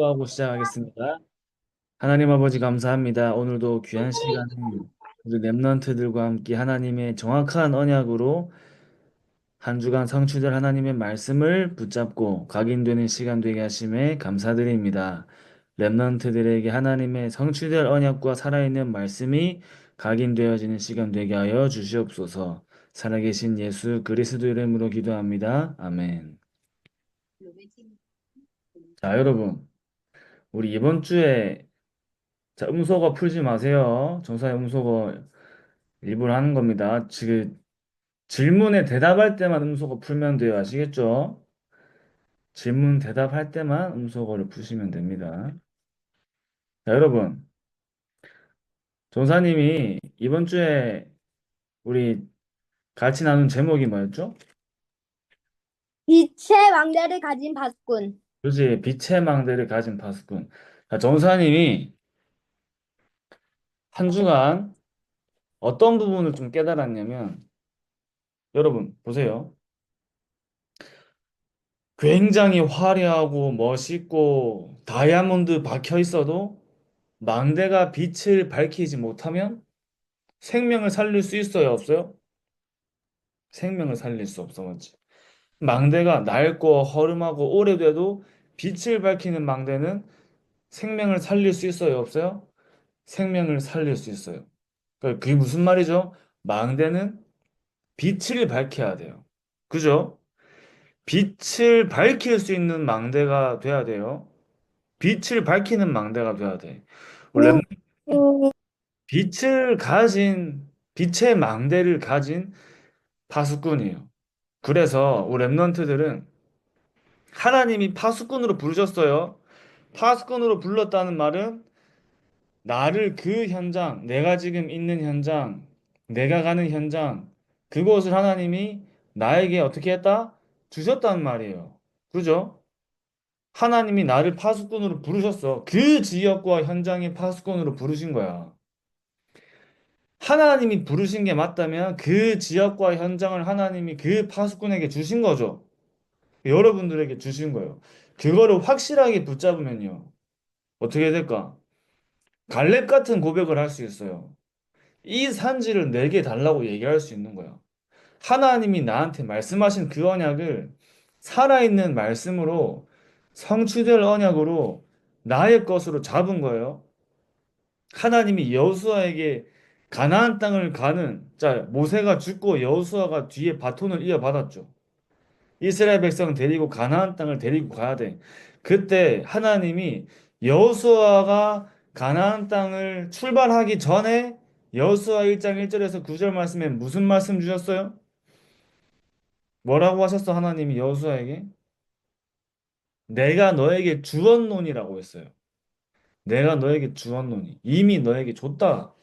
하고 시작하겠습니다. 하나님 아버지 감사합니다. 오늘도 귀한 시간을 우리 랩런트들과 함께 하나님의 정확한 언약으로 한 주간 성취될 하나님의 말씀을 붙잡고 각인되는 시간 되게 하심에 감사드립니다. 랩런트들에게 하나님의 성취될 언약과 살아있는 말씀이 각인되어지는 시간 되게 하여 주시옵소서. 살아계신 예수 그리스도 이름으로 기도합니다. 아멘. 자, 여러분, 우리 이번 주에 자, 음소거 풀지 마세요. 정사의 음소거 일부러 하는 겁니다. 지금 질문에 대답할 때만 음소거 풀면 돼요. 아시겠죠? 질문 대답할 때만 음소거를 푸시면 됩니다. 자, 여러분, 전사님이 이번 주에 우리 같이 나눈 제목이 뭐였죠? 빛의 왕대를 가진 바스꾼. 그지 빛의 망대를 가진 파수꾼. 자, 전사님이 한 주간 어떤 부분을 좀 깨달았냐면, 여러분, 보세요. 굉장히 화려하고 멋있고 다이아몬드 박혀 있어도 망대가 빛을 밝히지 못하면 생명을 살릴 수 있어요, 없어요? 생명을 살릴 수 없어, 맞지? 망대가 낡고 허름하고 오래돼도 빛을 밝히는 망대는 생명을 살릴 수 있어요, 없어요? 생명을 살릴 수 있어요. 그러니까 그게 무슨 말이죠? 망대는 빛을 밝혀야 돼요. 그죠? 빛을 밝힐 수 있는 망대가 돼야 돼요. 빛을 밝히는 망대가 돼야 돼. 원래 음, 음, 빛을 가진 빛의 망대를 가진 파수꾼이에요. 그래서 우리 랩런트들은 하나님이 파수꾼으로 부르셨어요. 파수꾼으로 불렀다는 말은 나를 그 현장, 내가 지금 있는 현장, 내가 가는 현장, 그곳을 하나님이 나에게 어떻게 했다? 주셨단 말이에요. 그죠? 하나님이 나를 파수꾼으로 부르셨어. 그 지역과 현장의 파수꾼으로 부르신 거야. 하나님이 부르신 게 맞다면 그 지역과 현장을 하나님이 그 파수꾼에게 주신 거죠. 여러분들에게 주신 거예요. 그거를 확실하게 붙잡으면요. 어떻게 될까? 갈렙 같은 고백을 할 수 있어요. 이 산지를 내게 달라고 얘기할 수 있는 거야. 하나님이 나한테 말씀하신 그 언약을 살아있는 말씀으로 성취될 언약으로 나의 것으로 잡은 거예요. 하나님이 여호수아에게 가나안 땅을 가는 자 모세가 죽고 여호수아가 뒤에 바톤을 이어받았죠. 이스라엘 백성 데리고 가나안 땅을 데리고 가야 돼. 그때 하나님이 여호수아가 가나안 땅을 출발하기 전에 여호수아 1장 1절에서 9절 말씀에 무슨 말씀 주셨어요? 뭐라고 하셨어 하나님이 여호수아에게? 내가 너에게 주었노니라고 했어요. 내가 너에게 주었노니 이미 너에게 줬다.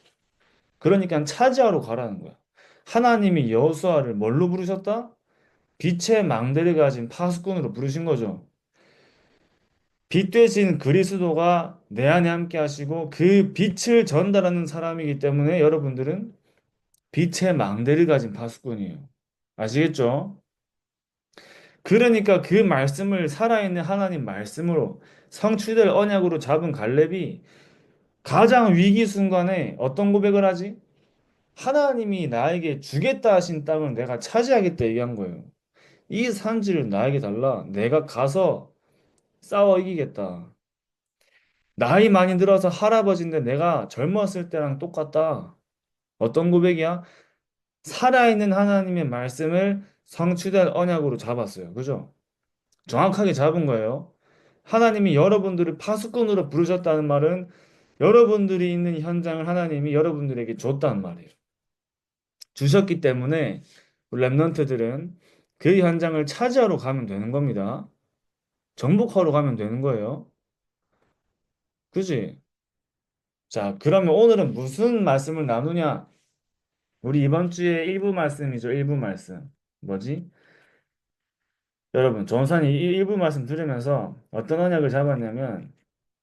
그러니까 차지하러 가라는 거야. 하나님이 여호수아를 뭘로 부르셨다? 빛의 망대를 가진 파수꾼으로 부르신 거죠. 빛 되신 그리스도가 내 안에 함께 하시고 그 빛을 전달하는 사람이기 때문에 여러분들은 빛의 망대를 가진 파수꾼이에요. 아시겠죠? 그러니까 그 말씀을 살아있는 하나님 말씀으로 성취될 언약으로 잡은 갈렙이 가장 위기 순간에 어떤 고백을 하지? 하나님이 나에게 주겠다 하신 땅을 내가 차지하겠다 얘기한 거예요. 이 산지를 나에게 달라. 내가 가서 싸워 이기겠다. 나이 많이 들어서 할아버지인데 내가 젊었을 때랑 똑같다. 어떤 고백이야? 살아있는 하나님의 말씀을 성취된 언약으로 잡았어요. 그죠? 정확하게 잡은 거예요. 하나님이 여러분들을 파수꾼으로 부르셨다는 말은 여러분들이 있는 현장을 하나님이 여러분들에게 줬다는 말이에요. 주셨기 때문에 우리 랩런트들은 그 현장을 차지하러 가면 되는 겁니다. 정복하러 가면 되는 거예요. 그지? 자, 그러면 오늘은 무슨 말씀을 나누냐? 우리 이번 주에 일부 말씀이죠. 일부 말씀. 뭐지? 여러분, 전산이 이 일부 말씀 들으면서 어떤 언약을 잡았냐면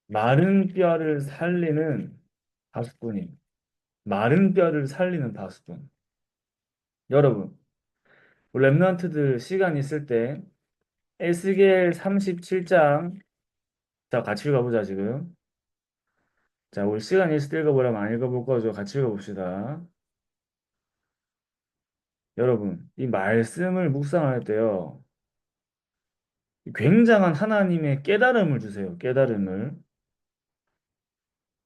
마른 뼈를 살리는 바스꾼이 마른 뼈를 살리는 바스꾼. 여러분, 우리 랩런트들 시간 있을 때 에스겔 37장 자, 같이 읽어보자, 지금. 자, 우리 시간 있을 때 읽어보려면 안 읽어볼 거죠. 같이 읽어봅시다. 여러분, 이 말씀을 묵상할 때요. 굉장한 하나님의 깨달음을 주세요. 깨달음을.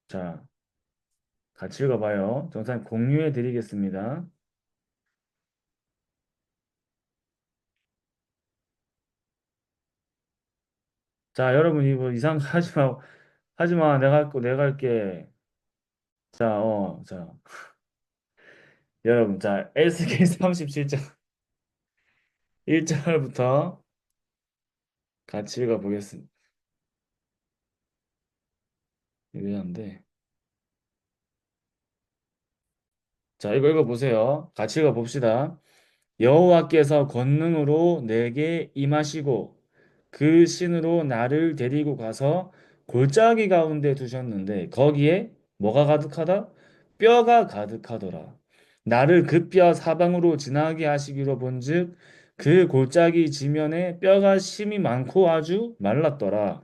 자, 같이 읽어봐요. 정상 공유해 드리겠습니다. 자, 여러분, 이거 이상 하지 마. 하지 마. 내가 할게. 자, 자. 여러분, 자, SK 37장 1절부터 같이 읽어보겠습니다. 미안한데. 자, 이거 읽어보세요. 같이 읽어봅시다. 여호와께서 권능으로 내게 임하시고 그 신으로 나를 데리고 가서 골짜기 가운데 두셨는데 거기에 뭐가 가득하다? 뼈가 가득하더라. 나를 그 뼈 사방으로 지나게 하시기로 본즉 그 골짜기 지면에 뼈가 심이 많고 아주 말랐더라.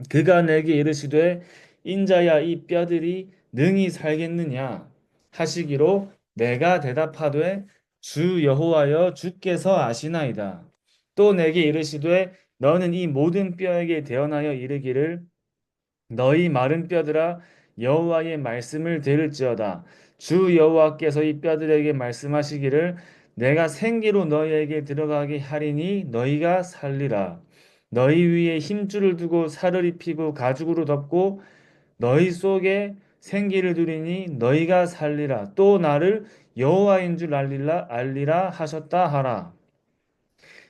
그가 내게 이르시되 인자야 이 뼈들이 능히 살겠느냐 하시기로 내가 대답하되 주 여호와여 주께서 아시나이다. 또 내게 이르시되 너는 이 모든 뼈에게 대언하여 이르기를 너희 마른 뼈들아 여호와의 말씀을 들을지어다. 주 여호와께서 이 뼈들에게 말씀하시기를 내가 생기로 너희에게 들어가게 하리니 너희가 살리라. 너희 위에 힘줄을 두고 살을 입히고 가죽으로 덮고 너희 속에 생기를 두리니 너희가 살리라. 또 나를 여호와인 줄 알리라 하셨다 하라.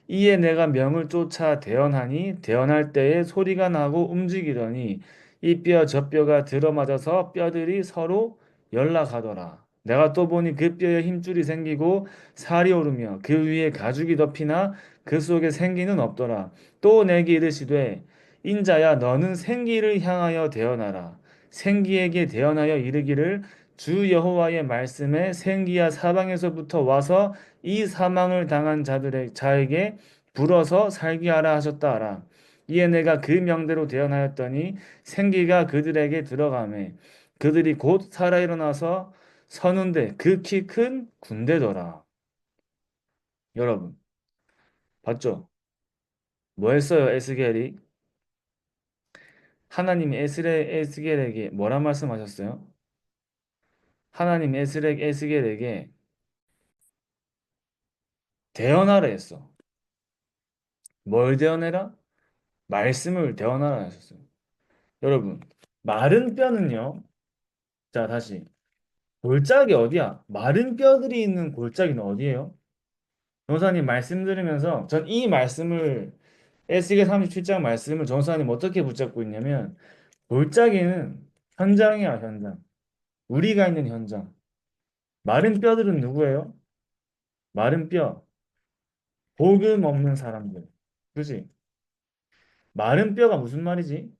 이에 내가 명을 쫓아 대언하니 대언할 때에 소리가 나고 움직이더니 이 뼈 저 뼈가 들어맞아서 뼈들이 서로 연락하더라. 내가 또 보니 그 뼈에 힘줄이 생기고 살이 오르며 그 위에 가죽이 덮이나 그 속에 생기는 없더라. 또 내게 이르시되 인자야 너는 생기를 향하여 대언하라. 생기에게 대언하여 이르기를 주 여호와의 말씀에 생기야 사방에서부터 와서 이 사망을 당한 자에게 불어서 살게 하라 하셨다 하라. 이에 내가 그 명대로 대언하였더니 생기가 그들에게 들어가매 그들이 곧 살아 일어나서 서는데 그 키 큰 군대더라. 여러분 봤죠? 뭐 했어요 에스겔이? 하나님이 에스겔에게 뭐라 말씀하셨어요? 하나님 에스겔에게 대언하라 했어. 뭘 대언해라? 말씀을 대언하라 하셨어요. 여러분 마른 뼈는요. 자 다시 골짜기 어디야? 마른 뼈들이 있는 골짜기는 어디예요? 전사님 말씀 들으면서 전 이 말씀을 에스겔 37장 말씀을 전사님 어떻게 붙잡고 있냐면 골짜기는 현장이야 현장. 우리가 있는 현장. 마른 뼈들은 누구예요? 마른 뼈. 복음 없는 사람들. 그지? 마른 뼈가 무슨 말이지?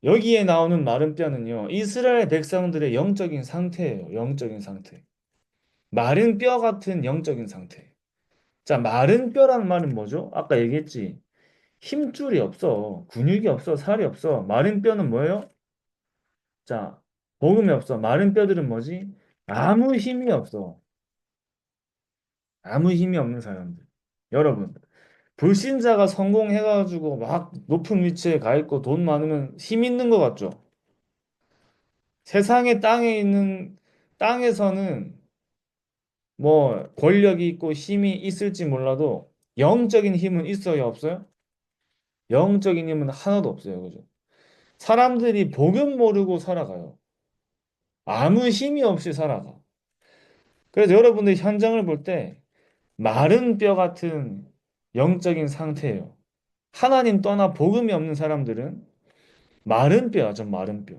여기에 나오는 마른 뼈는요. 이스라엘 백성들의 영적인 상태예요. 영적인 상태. 마른 뼈 같은 영적인 상태. 자, 마른 뼈라는 말은 뭐죠? 아까 얘기했지. 힘줄이 없어. 근육이 없어. 살이 없어. 마른 뼈는 뭐예요? 자, 복음이 없어. 마른 뼈들은 뭐지? 아무 힘이 없어. 아무 힘이 없는 사람들. 여러분, 불신자가 성공해가지고 막 높은 위치에 가 있고 돈 많으면 힘 있는 것 같죠? 세상의 땅에서는 뭐 권력이 있고 힘이 있을지 몰라도 영적인 힘은 있어요, 없어요? 영적인 힘은 하나도 없어요. 그죠? 사람들이 복음 모르고 살아가요. 아무 힘이 없이 살아가. 그래서 여러분들 현장을 볼 때 마른 뼈 같은 영적인 상태예요. 하나님 떠나 복음이 없는 사람들은 마른 뼈죠, 마른 뼈.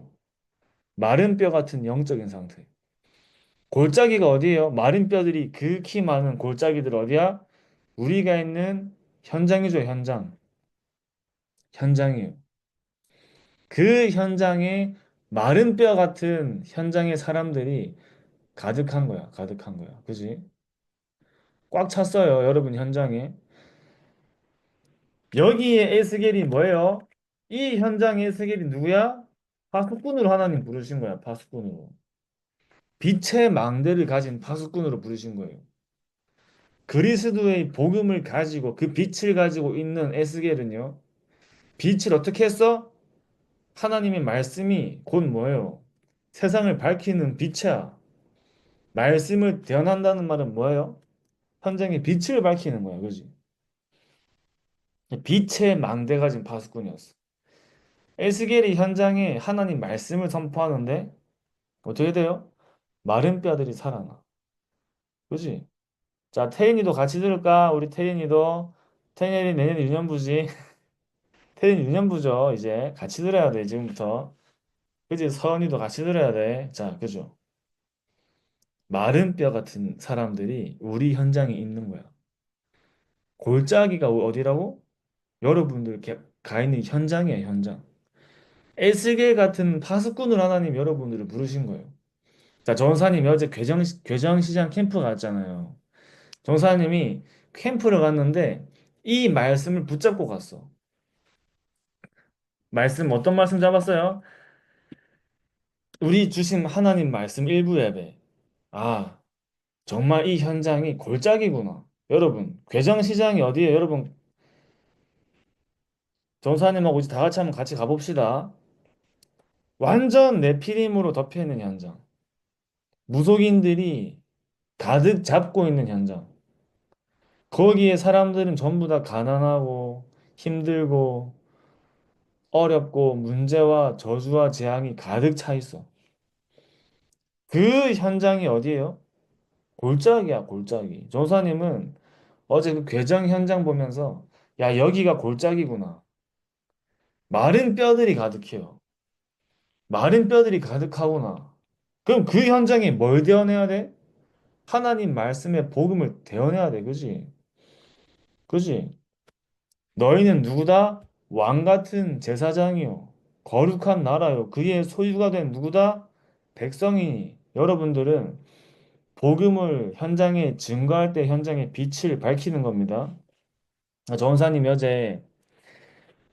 마른 뼈 같은 영적인 상태. 골짜기가 어디예요? 마른 뼈들이 극히 많은 골짜기들 어디야? 우리가 있는 현장이죠, 현장. 현장이에요. 그 현장에 마른 뼈 같은 현장의 사람들이 가득한 거야. 가득한 거야. 그지? 꽉 찼어요. 여러분 현장에. 여기에 에스겔이 뭐예요? 이 현장의 에스겔이 누구야? 파수꾼으로 하나님 부르신 거야, 파수꾼으로. 빛의 망대를 가진 파수꾼으로 부르신 거예요. 그리스도의 복음을 가지고 그 빛을 가지고 있는 에스겔은요. 빛을 어떻게 했어? 하나님의 말씀이 곧 뭐예요? 세상을 밝히는 빛이야. 말씀을 대언한다는 말은 뭐예요? 현장의 빛을 밝히는 거야, 그지? 빛의 망대 가진 파수꾼이었어. 에스겔이 현장에 하나님 말씀을 선포하는데 어떻게 돼요? 마른 뼈들이 살아나. 그지? 자, 태인이도 같이 들을까? 우리 태인이도. 태인이 내년 유년부지. 태인 유년부죠. 이제 같이 들어야 돼, 지금부터. 그지? 서은이도 같이 들어야 돼. 자, 그죠? 마른 뼈 같은 사람들이 우리 현장에 있는 거야. 골짜기가 어디라고? 여러분들 가 있는 현장이에요, 현장. 에스겔 같은 파수꾼을 하나님 여러분들을 부르신 거예요. 자, 전사님 어제 괴정시장 캠프 갔잖아요. 전사님이 캠프를 갔는데 이 말씀을 붙잡고 갔어. 말씀 어떤 말씀 잡았어요? 우리 주신 하나님 말씀 일부 예배. 아, 정말 이 현장이 골짜기구나. 여러분, 괴정시장이 어디예요? 여러분, 전사님하고 이제 다 같이 한번 같이 가봅시다. 완전 네피림으로 덮여 있는 현장. 무속인들이 가득 잡고 있는 현장. 거기에 사람들은 전부 다 가난하고 힘들고 어렵고 문제와 저주와 재앙이 가득 차 있어. 그 현장이 어디예요? 골짜기야, 골짜기. 조사님은 어제 그 괴정 현장 보면서 야, 여기가 골짜기구나. 마른 뼈들이 가득해요. 마른 뼈들이 가득하구나. 그럼 그 현장에 뭘 대원해야 돼? 하나님 말씀의 복음을 대원해야 돼. 그지? 그지? 너희는 누구다? 왕 같은 제사장이요. 거룩한 나라요. 그의 소유가 된 누구다? 백성이니. 여러분들은 복음을 현장에 증거할 때 현장의 빛을 밝히는 겁니다. 전사님 어제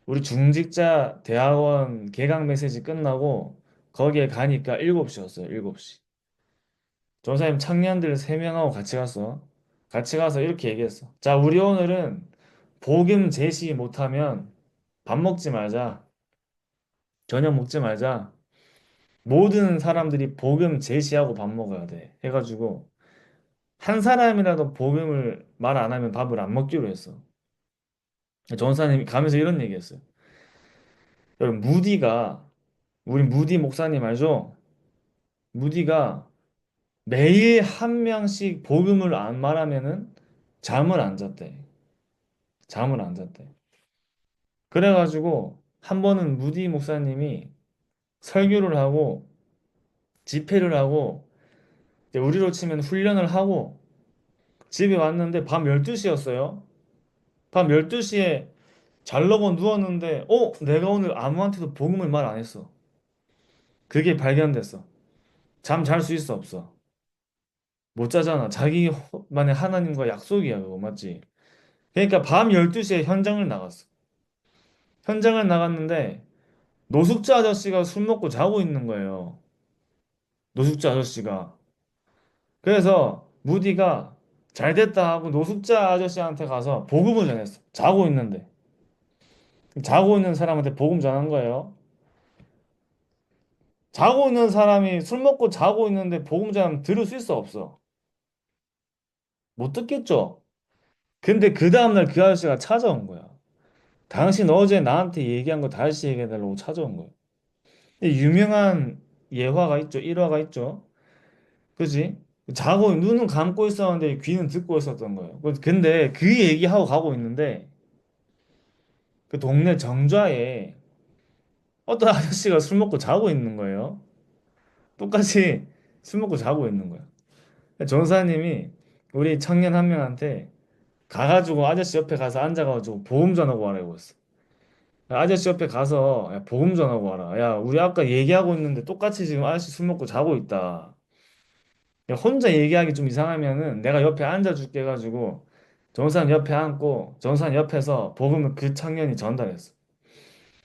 우리 중직자 대학원 개강 메시지 끝나고 거기에 가니까 7시였어요. 7시. 전사님 청년들 3명하고 같이 갔어. 같이 가서 이렇게 얘기했어. 자, 우리 오늘은 복음 제시 못하면 밥 먹지 말자. 저녁 먹지 말자. 모든 사람들이 복음 제시하고 밥 먹어야 돼. 해가지고 한 사람이라도 복음을 말 안 하면 밥을 안 먹기로 했어. 전사님이 가면서 이런 얘기했어요. 여러분 무디가 우리 무디 목사님 알죠? 무디가 매일 한 명씩 복음을 안 말하면은 잠을 안 잤대. 잠을 안 잤대. 그래가지고 한 번은 무디 목사님이 설교를 하고 집회를 하고 이제 우리로 치면 훈련을 하고 집에 왔는데 밤 12시였어요. 밤 12시에 자려고 누웠는데 내가 오늘 아무한테도 복음을 말 안 했어. 그게 발견됐어. 잠 잘 수 있어 없어? 못 자잖아. 자기만의 하나님과 약속이야 그거 맞지? 그러니까 밤 12시에 현장을 나갔어. 현장을 나갔는데 노숙자 아저씨가 술 먹고 자고 있는 거예요. 노숙자 아저씨가. 그래서 무디가 잘 됐다 하고 노숙자 아저씨한테 가서 복음을 전했어. 자고 있는데. 자고 있는 사람한테 복음 전한 거예요. 자고 있는 사람이 술 먹고 자고 있는데 복음 전하면 들을 수 있어 없어? 못 듣겠죠? 근데 그 다음날 그 아저씨가 찾아온 거야. 당신 어제 나한테 얘기한 거 다시 얘기해달라고 찾아온 거야. 유명한 예화가 있죠. 일화가 있죠. 그지? 자고 눈은 감고 있었는데 귀는 듣고 있었던 거예요. 근데 그 얘기하고 가고 있는데 그 동네 정좌에 어떤 아저씨가 술 먹고 자고 있는 거예요. 똑같이 술 먹고 자고 있는 거야. 전사님이 우리 청년 한 명한테 가가지고 아저씨 옆에 가서 앉아가지고 보험 전하고 와라고 했어. 아저씨 옆에 가서 야, 보험 전하고 와라. 야, 우리 아까 얘기하고 있는데 똑같이 지금 아저씨 술 먹고 자고 있다. 야, 혼자 얘기하기 좀 이상하면은 내가 옆에 앉아줄게 해가지고 전산 옆에 앉고 전산 옆에서 복음을 그 청년이 전달했어.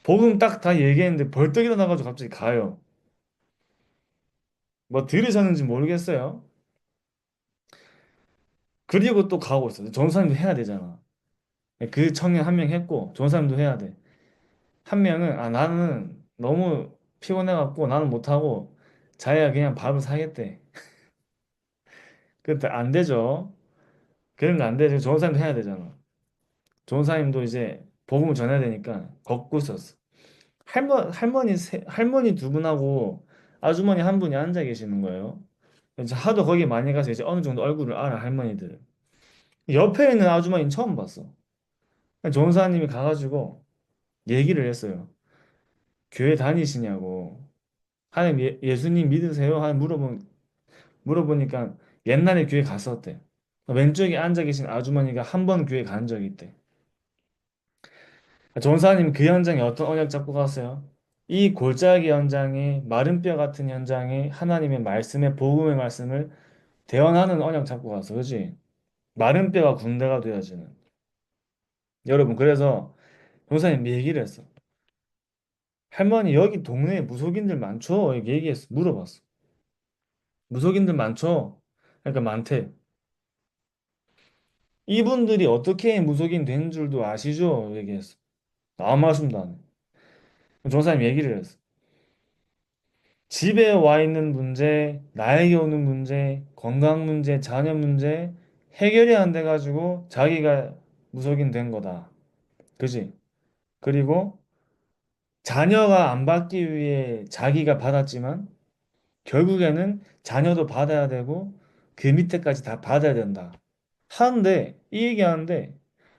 복음 딱 다 얘기했는데 벌떡 일어나가지고 갑자기 가요. 뭐 들으셨는지 모르겠어요. 그리고 또 가고 있어. 전사님도 해야 되잖아. 그 청년 한 명 했고 전사님도 해야 돼. 한 명은 아 나는 너무 피곤해갖고 나는 못하고 자기가 그냥 밥을 사겠대. 그때 안 되죠. 그런 거 안 되죠. 전사님도 해야 되잖아. 전사님도 이제 복음을 전해야 되니까 걷고 있었어. 할머니 두 분하고 아주머니 한 분이 앉아 계시는 거예요. 이제 하도 거기 많이 가서 이제 어느 정도 얼굴을 알아, 할머니들. 옆에 있는 아주머니는 처음 봤어. 전사님이 가가지고 얘기를 했어요. 교회 다니시냐고. 하나님 예수님 믿으세요? 하는 물어보니까 옛날에 교회 갔었대. 왼쪽에 앉아 계신 아주머니가 한 번 교회 간 적이 있대. 전사님 그 현장에 어떤 언약 잡고 갔어요? 이 골짜기 현장에 마른 뼈 같은 현장에 하나님의 말씀에 복음의 말씀을 대언하는 언약 잡고 갔어. 그지? 마른 뼈가 군대가 되어지는. 여러분 그래서 전사님 얘기를 했어. 할머니 여기 동네에 무속인들 많죠? 이렇게 얘기했어. 물어봤어. 무속인들 많죠? 그러니까 많대. 이분들이 어떻게 무속인 된 줄도 아시죠? 얘기했어. 아무 말씀도 안 해. 전사님 얘기를 했어. 집에 와 있는 문제, 나에게 오는 문제, 건강 문제, 자녀 문제 해결이 안 돼가지고 자기가 무속인 된 거다. 그지? 그리고 자녀가 안 받기 위해 자기가 받았지만 결국에는 자녀도 받아야 되고 그 밑에까지 다 받아야 된다. 하는데 이 얘기하는데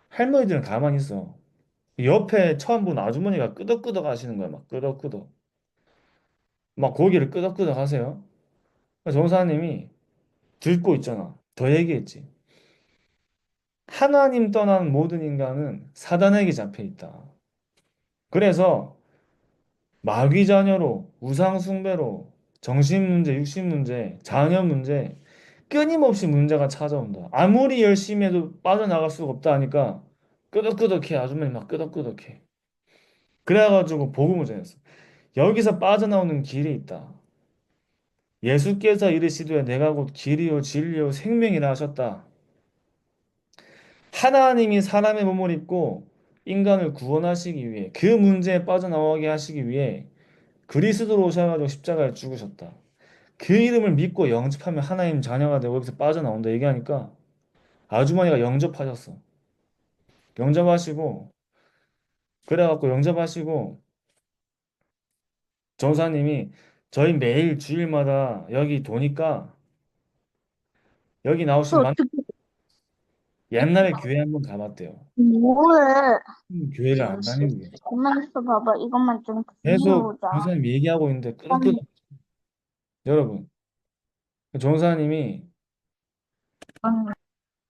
할머니들은 가만히 있어. 옆에 처음 본 아주머니가 끄덕끄덕 하시는 거야. 막 끄덕끄덕. 막 고기를 끄덕끄덕 하세요. 정사님이 듣고 있잖아. 더 얘기했지. 하나님 떠난 모든 인간은 사단에게 잡혀 있다. 그래서 마귀 자녀로, 우상 숭배로, 정신 문제, 육신 문제, 자녀 문제, 끊임없이 문제가 찾아온다. 아무리 열심히 해도 빠져나갈 수가 없다 하니까 끄덕끄덕해. 아주머니 막 끄덕끄덕해. 그래가지고 복음을 전했어. 여기서 빠져나오는 길이 있다. 예수께서 이르시되 내가 곧 길이요 진리요 생명이라 하셨다. 하나님이 사람의 몸을 입고 인간을 구원하시기 위해 그 문제에 빠져나오게 하시기 위해 그리스도로 오셔가지고 십자가에 죽으셨다. 그 이름을 믿고 영접하면 하나님 자녀가 되고 여기서 빠져나온다 얘기하니까 아주머니가 영접하셨어. 영접하시고 그래갖고 영접하시고 전사님이 저희 매일 주일마다 여기 도니까 여기 또 나오신 어떻게 옛날에 교회 한번 가봤대요. 뭐해? 교회를 안 다니고 계셔. 가만 있어 봐봐. 이것만 좀 계속 비워보자. 전사님 얘기하고 있는데 아니, 끄덕끄덕. 여러분, 전사님이 아니,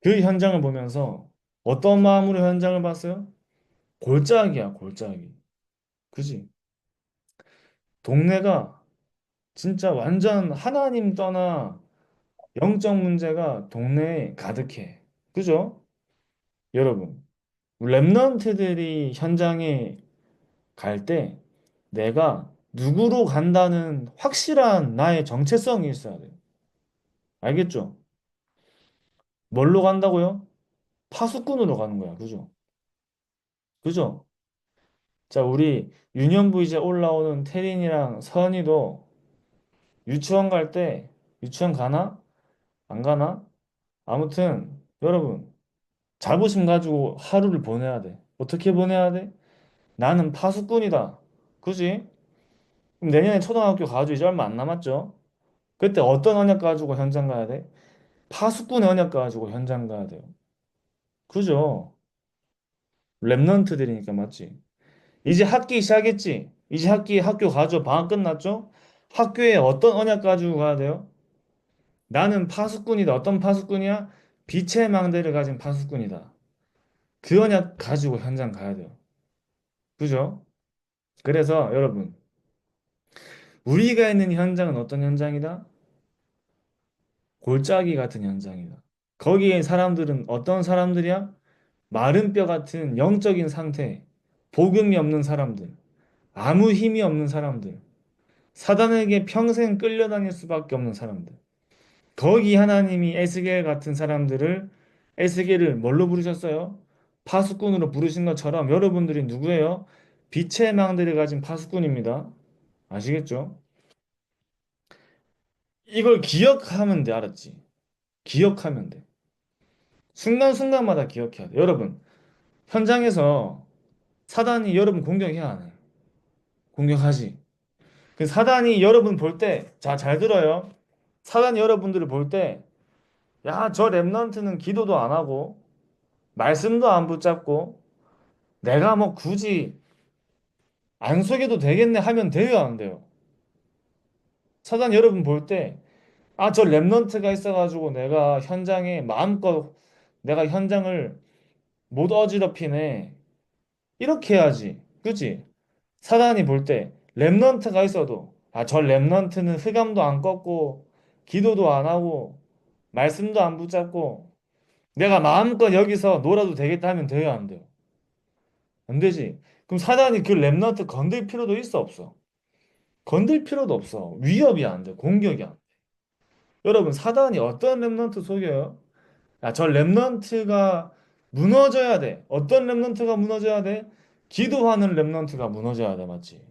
그 현장을 보면서 어떤 마음으로 현장을 봤어요? 골짜기야, 골짜기. 그지? 동네가 진짜 완전 하나님 떠나 영적 문제가 동네에 가득해. 그죠? 여러분, 랩런트들이 현장에 갈 때 내가 누구로 간다는 확실한 나의 정체성이 있어야 돼요. 알겠죠? 뭘로 간다고요? 파수꾼으로 가는 거야. 그죠? 그죠? 자, 우리 유년부 이제 올라오는 태린이랑 선이도 유치원 갈 때 유치원 가나? 안 가나? 아무튼 여러분 자부심 가지고 하루를 보내야 돼. 어떻게 보내야 돼? 나는 파수꾼이다. 그지? 그럼 내년에 초등학교 가지고 이제 얼마 안 남았죠? 그때 어떤 언약 가지고 현장 가야 돼? 파수꾼의 언약 가지고 현장 가야 돼요. 그죠? 랩런트들이니까 맞지? 이제 학기 시작했지? 이제 학교 가죠? 방학 끝났죠? 학교에 어떤 언약 가지고 가야 돼요? 나는 파수꾼이다. 어떤 파수꾼이야? 빛의 망대를 가진 파수꾼이다. 그 언약 가지고 현장 가야 돼요. 그죠? 그래서 여러분, 우리가 있는 현장은 어떤 현장이다? 골짜기 같은 현장이다. 거기에 사람들은 어떤 사람들이야? 마른 뼈 같은 영적인 상태, 복음이 없는 사람들. 아무 힘이 없는 사람들, 사단에게 평생 끌려다닐 수밖에 없는 사람들. 거기 하나님이 에스겔 같은 사람들을 에스겔을 뭘로 부르셨어요? 파수꾼으로 부르신 것처럼 여러분들이 누구예요? 빛의 망대를 가진 파수꾼입니다. 아시겠죠? 이걸 기억하면 돼, 알았지? 기억하면 돼. 순간순간마다 기억해야 돼. 여러분, 현장에서 사단이 여러분 공격해야 안 해? 공격하지. 그 사단이 여러분 볼 때, 자, 잘 들어요. 사단이 여러분들을 볼 때, 야, 저 랩런트는 기도도 안 하고, 말씀도 안 붙잡고, 내가 뭐 굳이 안 속여도 되겠네 하면 돼요, 안 돼요? 사단 여러분 볼 때, 아, 저 랩런트가 있어가지고 내가 현장에 마음껏 내가 현장을 못 어지럽히네. 이렇게 해야지. 그치? 사단이 볼 때 랩넌트가 있어도 아, 저 랩넌트는 흑암도 안 꺾고 기도도 안 하고 말씀도 안 붙잡고 내가 마음껏 여기서 놀아도 되겠다 하면 돼요, 안 돼요? 안 되지. 그럼 사단이 그 랩넌트 건들 필요도 있어, 없어? 건들 필요도 없어. 위협이 안 돼. 공격이 안 돼. 여러분, 사단이 어떤 랩넌트 속여요? 야, 저 랩넌트가 무너져야 돼. 어떤 랩넌트가 무너져야 돼? 기도하는 랩넌트가 무너져야 돼, 맞지?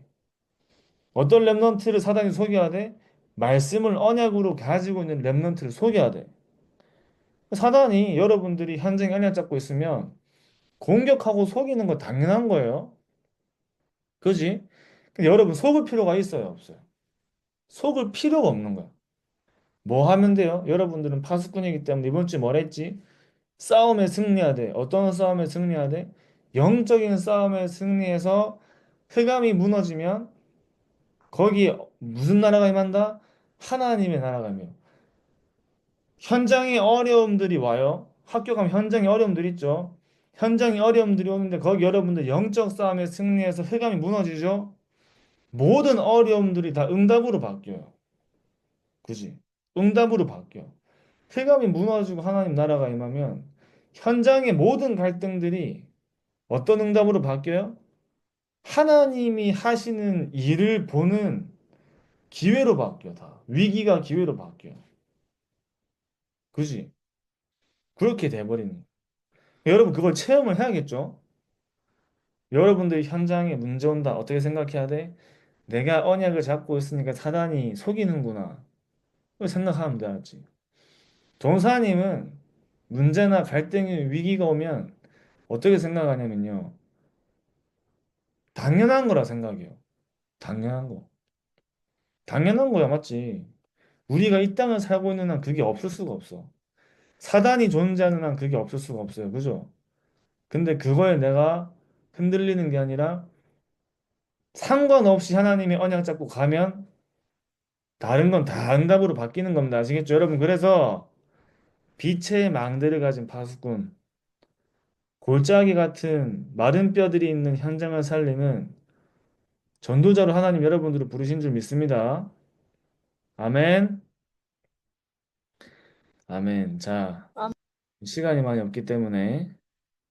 어떤 랩넌트를 사단이 속여야 돼? 말씀을 언약으로 가지고 있는 랩넌트를 속여야 돼. 사단이 여러분들이 현장에 언약 잡고 있으면 공격하고 속이는 거 당연한 거예요. 그지? 근데 여러분 속을 필요가 있어요, 없어요? 속을 필요가 없는 거야. 뭐 하면 돼요? 여러분들은 파수꾼이기 때문에 이번 주에 뭐라 했지? 싸움에 승리해야 돼. 어떤 싸움에 승리해야 돼? 영적인 싸움에 승리해서 흑암이 무너지면 거기에 무슨 나라가 임한다? 하나님의 나라가 임해요. 현장에 어려움들이 와요. 학교 가면 현장에 어려움들 있죠. 현장에 어려움들이 오는데 거기 여러분들 영적 싸움에 승리해서 흑암이 무너지죠. 모든 어려움들이 다 응답으로 바뀌어요. 그지? 응답으로 바뀌어. 흑암이 무너지고 하나님 나라가 임하면 현장의 모든 갈등들이 어떤 응답으로 바뀌어요? 하나님이 하시는 일을 보는 기회로 바뀌어, 다. 위기가 기회로 바뀌어. 그지? 그렇게 돼버리는 거예요. 여러분, 그걸 체험을 해야겠죠? 여러분들 현장에 문제 온다. 어떻게 생각해야 돼? 내가 언약을 잡고 있으니까 사단이 속이는구나. 그걸 생각하면 돼, 알지? 전사님은 문제나 갈등이 위기가 오면 어떻게 생각하냐면요. 당연한 거라 생각해요. 당연한 거. 당연한 거야, 맞지? 우리가 이 땅을 살고 있는 한 그게 없을 수가 없어. 사단이 존재하는 한 그게 없을 수가 없어요. 그죠? 근데 그거에 내가 흔들리는 게 아니라 상관없이 하나님의 언약 잡고 가면 다른 건 다 응답으로 바뀌는 겁니다. 아시겠죠? 여러분, 그래서 빛의 망대를 가진 파수꾼, 골짜기 같은 마른 뼈들이 있는 현장을 살리는 전도자로 하나님 여러분들을 부르신 줄 믿습니다. 아멘. 아멘. 자, 시간이 많이 없기 때문에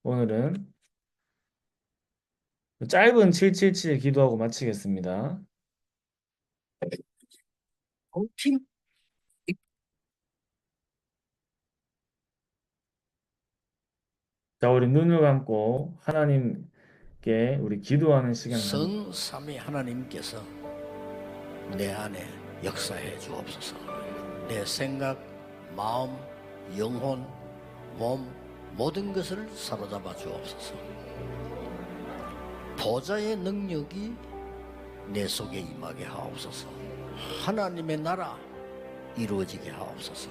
오늘은 짧은 777 기도하고 마치겠습니다. 자, 우리 눈을 감고 하나님께 우리 기도하는 시간 갖는 성삼위 하나님께서 내 안에 역사해 주옵소서. 내 생각, 마음, 영혼, 몸 모든 것을 사로잡아 주옵소서. 보좌의 능력이 내 속에 임하게 하옵소서. 하나님의 나라 이루어지게 하옵소서.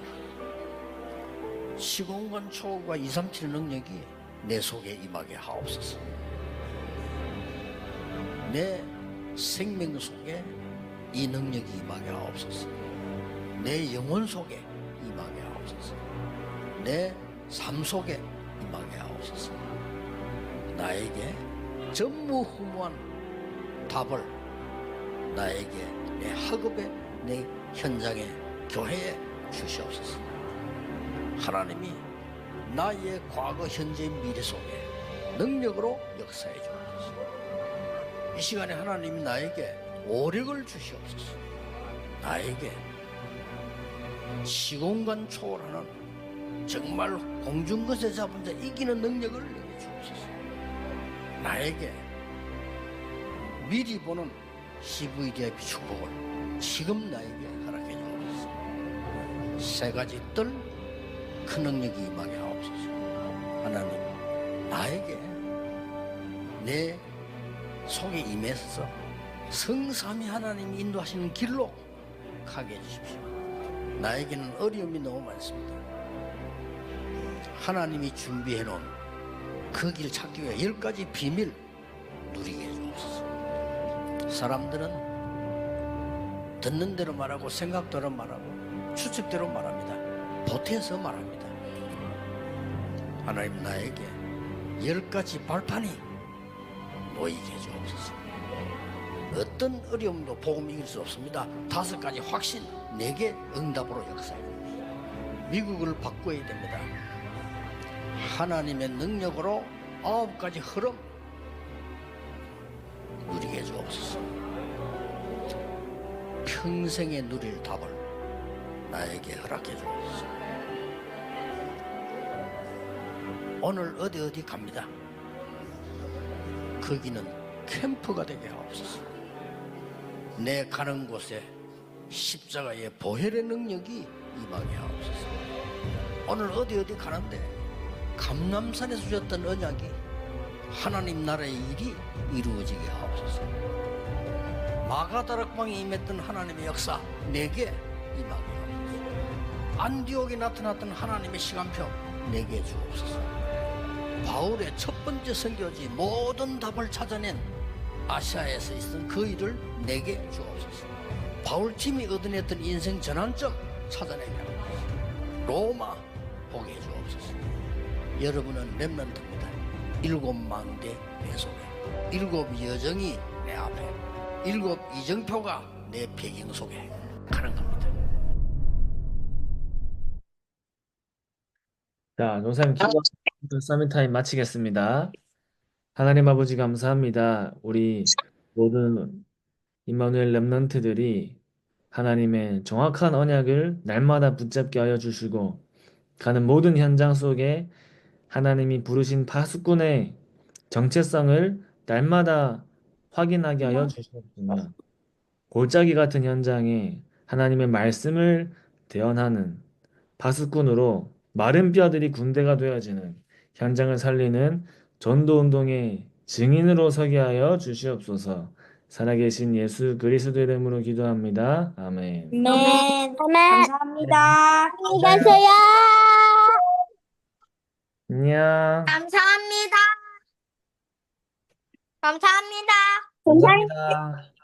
시공간 초월과 237 능력이 내 속에 임하게 하옵소서. 내 생명 속에 이 능력이 임하게 하옵소서. 내 영혼 속에 임하게 하옵소서. 내 삶 속에 임하게 하옵소서. 나에게 전무후무한 답을 나에게 내 학업에 내 현장에 교회에 주시옵소서. 하나님이 나의 과거 현재 미래 속에 능력으로 역사해 주옵소서. 이 시간에 하나님이 나에게 오력을 주시옵소서. 나에게 시공간 초월하는 정말 공중것에 잡은 자 이기는 능력을 내게 주옵소서. 나에게 미리 보는 CVDIP 축복을 지금 나에게 허락해 주옵소서. 세 가지 뜰 큰 능력이 임하게 하옵소서. 하나님, 나에게 내 속에 임해서 성삼위 하나님이 인도하시는 길로 가게 해주십시오. 나에게는 어려움이 너무 많습니다. 하나님이 준비해 놓은 그 길 찾기 위해 10가지 비밀 누리게 해주옵소서. 사람들은 듣는 대로 말하고 생각대로 말하고 추측대로 말합니다. 보태서 말합니다. 하나님, 나에게 10가지 발판이 놓이게 해주옵소서. 어떤 어려움도 복음 이길 수 없습니다. 5가지 확신, 내게 응답으로 역사해 주옵소서. 미국을 바꿔야 됩니다. 하나님의 능력으로 9가지 흐름 누리게 해주옵소서. 평생에 누릴 답을 나에게 허락해 주옵소서. 오늘 어디 갑니다. 거기는 캠프가 되게 하옵소서. 내 가는 곳에 십자가의 보혈의 능력이 임하게 하옵소서. 오늘 어디 가는데 감람산에서 주셨던 언약이 하나님 나라의 일이 이루어지게 하옵소서. 마가다락방에 임했던 하나님의 역사 내게 임하게 하옵소서. 안디옥에 나타났던 하나님의 시간표 내게 주옵소서. 바울의 첫 번째 선교지 모든 답을 찾아낸 아시아에서 있었던 그 일을 내게 주옵소서. 바울팀이 얻어냈던 인생 전환점 찾아내게 하옵소서. 로마 보게 해주옵소서. 여러분은 렘넌트입니다. 7망대 내 속에 7 여정이 내 앞에 7 이정표가 내 배경 속에 가는 겁니다. 자, 노사님 기도 서밋타임 마치겠습니다. 하나님 아버지 감사합니다. 우리 모든 임마누엘 렘넌트들이 하나님의 정확한 언약을 날마다 붙잡게 하여 주시고 가는 모든 현장 속에 하나님이 부르신 파수꾼의 정체성을 날마다 확인하게 하여 주시옵소서. 골짜기 같은 현장에 하나님의 말씀을 대언하는 파수꾼으로 마른 뼈들이 군대가 되어지는 현장을 살리는 전도운동의 증인으로 서게 하여 주시옵소서. 살아계신 예수 그리스도 이름으로 기도합니다. 아멘. 네. 감사합니다. 안녕히 네. 가세요. 안녕. 감사합니다. 감사합니다. 감사합니다.